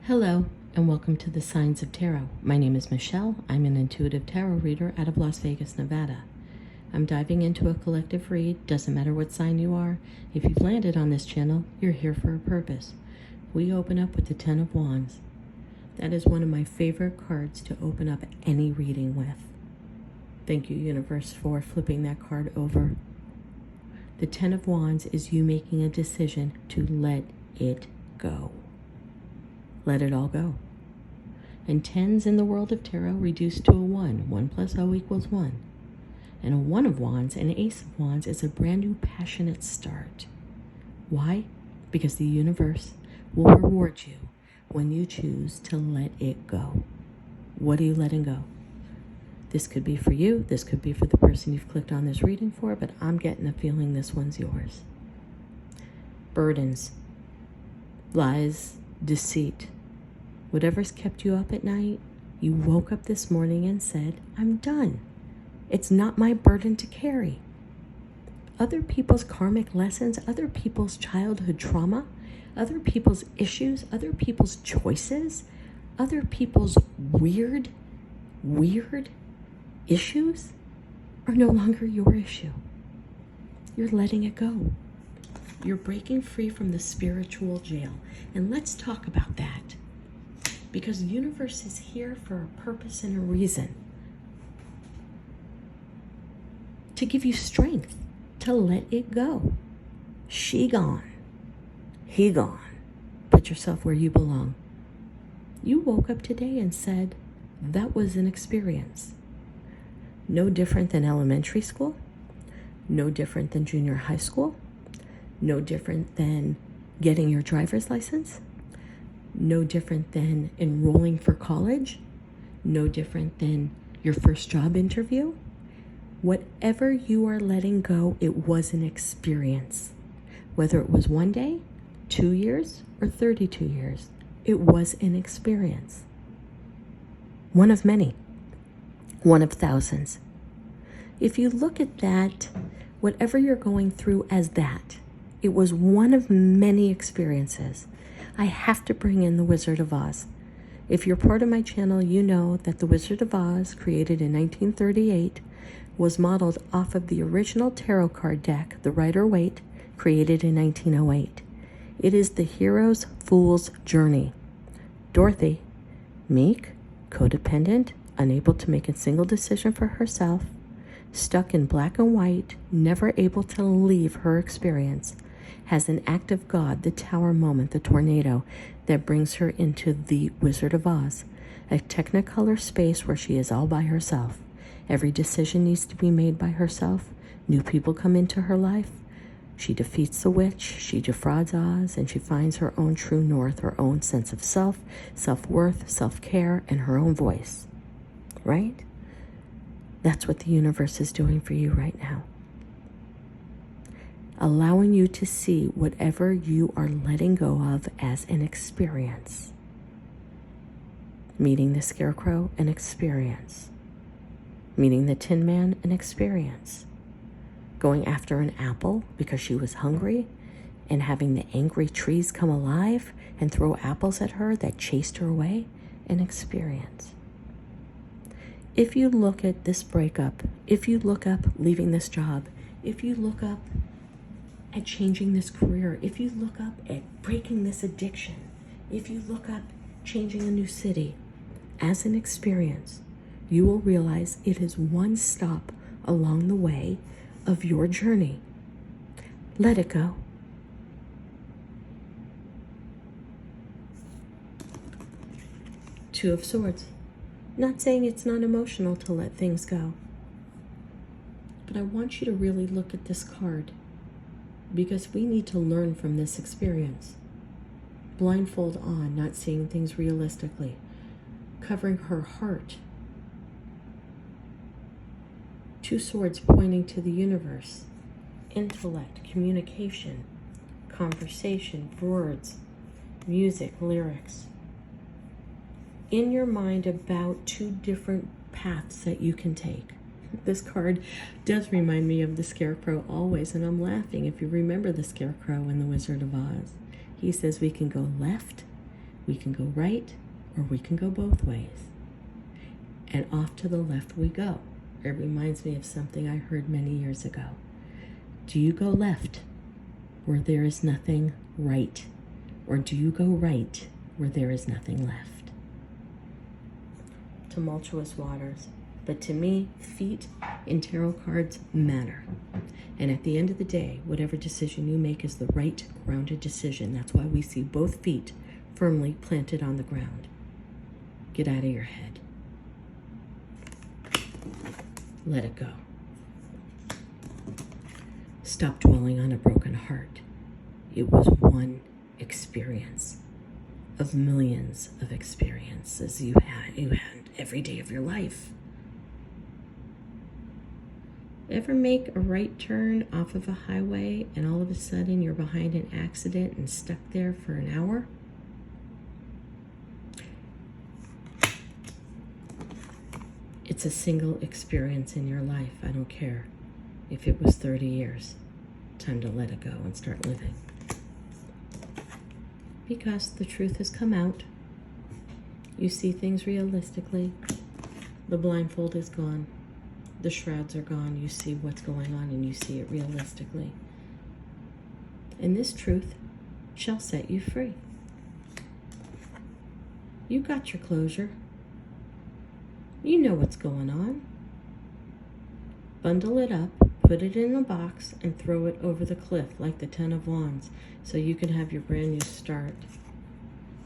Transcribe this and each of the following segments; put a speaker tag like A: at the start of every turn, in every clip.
A: Hello, and welcome to the Signs of Tarot. My name is Michele. I'm an intuitive tarot reader out of Las Vegas, Nevada. I'm diving into a collective read. Doesn't matter what sign you are. If you've landed on this channel, you're here for a purpose. We open up with the Ten of Wands. That is one of my favorite cards to open up any reading with. Thank you, universe, for flipping that card over. The Ten of Wands is you making a decision to let it go. Let it all go. And tens in the world of tarot reduced to a 1. 1 plus O equals 1. And a 1 of Wands, an Ace of Wands, is a brand new passionate start. Why? Because the universe will reward you when you choose to let it go. What are you letting go? This could be for you. This could be for the person you've clicked on this reading for, but I'm getting a feeling this one's yours. Burdens, lies, deceit. Whatever's kept you up at night, you woke up this morning and said, I'm done. It's not my burden to carry. Other people's karmic lessons, other people's childhood trauma, other people's issues, other people's choices, other people's weird issues are no longer your issue. You're letting it go. You're breaking free from the spiritual jail. And let's talk about that. Because the universe is here for a purpose and a reason. To give you strength to let it go. She gone. He gone. Put yourself where you belong. You woke up today and said, that was an experience. No different than elementary school. No different than junior high school. No different than getting your driver's license. No different than enrolling for college. No different than your first job interview. Whatever you are letting go, it was an experience. Whether it was 1 day, 2 years, or 32 years, it was an experience. One of many. One of thousands. If you look at that, whatever you're going through as that, it was one of many experiences. I have to bring in the Wizard of Oz. If you're part of my channel, you know that the Wizard of Oz, created in 1938, was modeled off of the original tarot card deck, the Rider-Waite, created in 1908. It is the hero's fool's journey. Dorothy, meek, codependent, unable to make a single decision for herself, stuck in black and white, never able to leave her experience, has an act of God, the tower moment, the tornado, that brings her into the Wizard of Oz, a technicolor space where she is all by herself. Every decision needs to be made by herself. New people come into her life. She defeats the witch, she defrauds Oz, and she finds her own true north, her own sense of self, self-worth, self-care, and her own voice. Right? That's what the universe is doing for you right now. Allowing you to see whatever you are letting go of as an experience. Meeting the Scarecrow, an experience. Meeting the Tin Man, an experience. Going after an apple because she was hungry and having the angry trees come alive and throw apples at her that chased her away, an experience. If you look at this breakup, if you look up leaving this job, if you look up at changing this career, if you look up at breaking this addiction, if you look up changing a new city as an experience, you will realize it is one stop along the way of your journey. Let it go. Two of Swords. Not saying it's not emotional to let things go, but I want you to really look at this card, because we need to learn from this experience. Blindfold on, not seeing things realistically, covering her heart. Two swords pointing to the universe. Intellect, communication, conversation, words, music, lyrics. In your mind about two different paths that you can take. This card does remind me of the Scarecrow always, and I'm laughing. If you remember the Scarecrow in The Wizard of Oz, he says we can go left, We can go right or we can go both ways. And off to the left we go. It reminds me of something I heard many years ago. Do you go left where there is nothing right? Or do you go right where there is nothing left? Tumultuous waters. But to me, feet in tarot cards matter. And at the end of the day, whatever decision you make is the right, grounded decision. That's why we see both feet firmly planted on the ground. Get out of your head. Let it go. Stop dwelling on a broken heart. It was one experience of millions of experiences you had every day of your life. Ever make a right turn off of a highway and all of a sudden you're behind an accident and stuck there for an hour? It's a single experience in your life. I don't care if it was 30 years. Time to let it go and start living. Because the truth has come out. You see things realistically. The blindfold is gone. The shrouds are gone. You see what's going on and you see it realistically. And this truth shall set you free. You got your closure. You know what's going on. Bundle it up, put it in a box, and throw it over the cliff like the Ten of Wands so you can have your brand new start.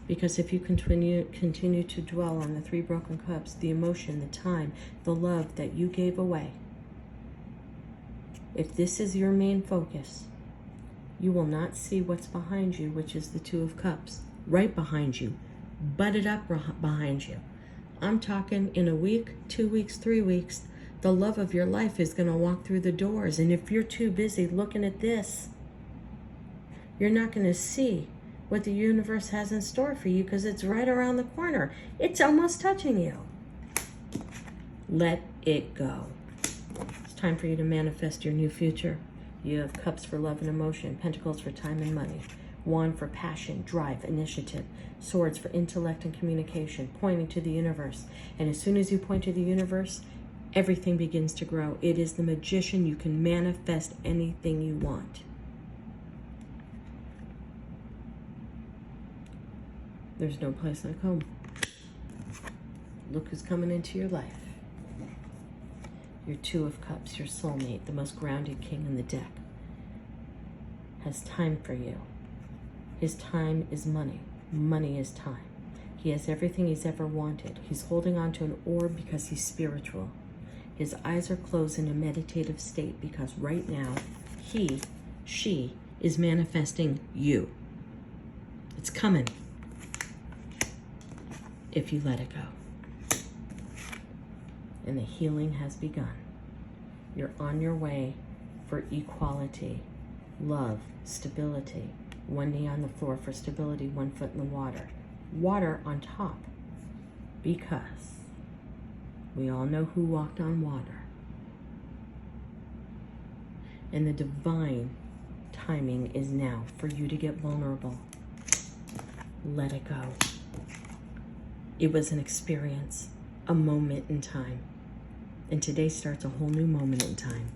A: Because if you continue to dwell on the 3 broken cups, the emotion, the time, the love that you gave away, if this is your main focus, you will not see what's behind you, which is the 2 of Cups, right behind you, butted up behind you. I'm talking in a week, 2 weeks, 3 weeks, the love of your life is going to walk through the doors. And if you're too busy looking at this, you're not going to see what the universe has in store for you because it's right around the corner. It's almost touching you. Let it go. It's time for you to manifest your new future. You have Cups for love and emotion, Pentacles for time and money, Wand for passion, drive, initiative, Swords for intellect and communication, pointing to the universe. And as soon as you point to the universe, everything begins to grow. It is the magician. You can manifest anything you want. There's no place like home. Look who's coming into your life. Your 2 of Cups, your soulmate, the most grounded king in the deck, has time for you. His time is money. Money is time. He has everything he's ever wanted. He's holding on to an orb because he's spiritual. His eyes are closed in a meditative state because right now, she is manifesting you. It's coming if you let it go. And the healing has begun. You're on your way for equality, love, stability. 1 knee on the floor for stability, 1 foot in the water. Water on top. Because we all know who walked on water. And the divine timing is now for you to get vulnerable. Let it go. It was an experience, a moment in time. And today starts a whole new moment in time.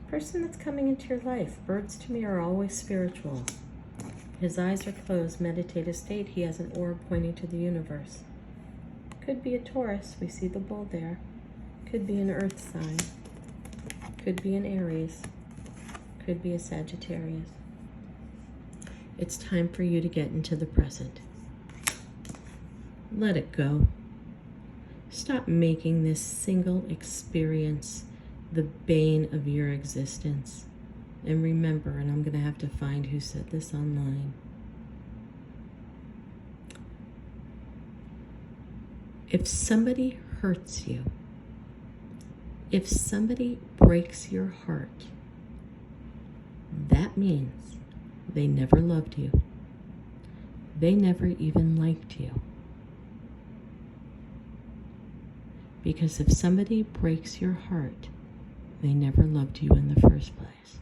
A: Person that's coming into your life, birds to me are always spiritual. His eyes are closed, meditative state. He has an orb pointing to the universe. Could be a Taurus. We see the bull there. Could be an earth sign. Could be an Aries. Could be a Sagittarius. It's time for you to get into the present. Let it go. Stop making this single experience the bane of your existence. And remember, and I'm going to have to find who said this online. If somebody hurts you, if somebody breaks your heart, that means they never loved you. They never even liked you. Because if somebody breaks your heart, they never loved you in the first place.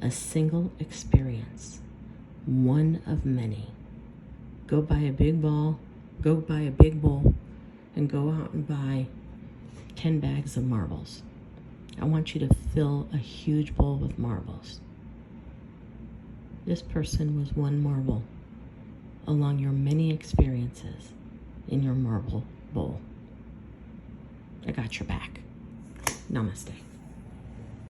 A: A single experience. one of many. Go buy a big bowl, and go out and buy 10 bags of marbles. I want you to fill a huge bowl with marbles. This person was one marble along your many experiences in your marble bowl. I got your back. Namaste.